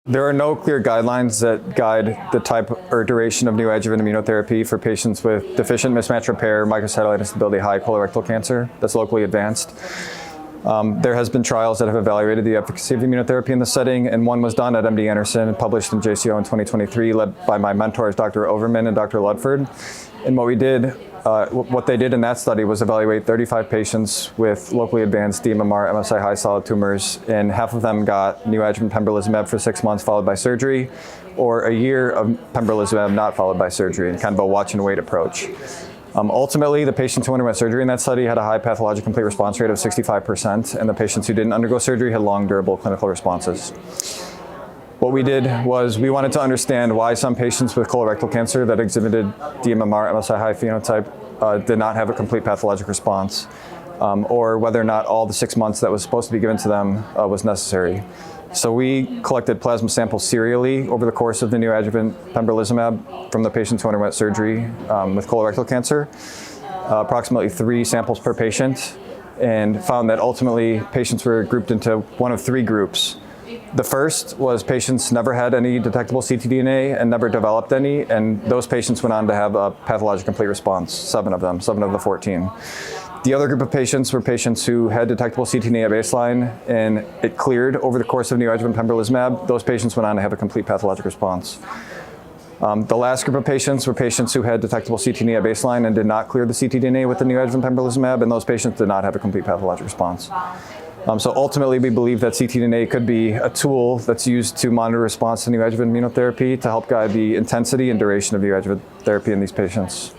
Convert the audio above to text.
There are no clear guidelines that guide the type or duration of neoadjuvant immunotherapy for patients with deficient mismatch repair, microsatellite instability, high colorectal cancer that's locally advanced. There has been trials that have evaluated the efficacy of immunotherapy in this setting, and one was done at MD Anderson and published in JCO in 2023, led by my mentors, Dr. Overman and Dr. Ludford. And what they did in that study was evaluate 35 patients with locally advanced dMMR, MSI-H solid tumors, and half of them got neoadjuvant pembrolizumab for 6 months followed by surgery, or a year of pembrolizumab not followed by surgery, and kind of a watch and wait approach. Ultimately, the patients who underwent surgery in that study had a high pathological complete response rate of 65%, and the patients who didn't undergo surgery had long, durable clinical responses. What we did was we wanted to understand why some patients with colorectal cancer that exhibited dMMR MSI-H phenotype did not have a complete pathologic response, or whether or not all the 6 months that was supposed to be given to them was necessary. So we collected plasma samples serially over the course of the neoadjuvant pembrolizumab from the patients who underwent surgery with colorectal cancer, approximately 3 samples per patient, and found that ultimately patients were grouped into one of 3 groups. The first was patients never had any detectable ctDNA and never developed any, and those patients went on to have a pathologic complete response, 7 of them, 7 of the 14. The other group of patients were patients who had detectable ctDNA at baseline, and it cleared over the course of neoadjuvant pembrolizumab. Those patients went on to have a complete pathologic response. The last group of patients were patients who had detectable ctDNA at baseline and did not clear the ctDNA with the neoadjuvant pembrolizumab, and those patients did not have a complete pathologic response. So ultimately, we believe that ctDNA could be a tool that's used to monitor response to neoadjuvant immunotherapy to help guide the intensity and duration of neoadjuvant therapy in these patients.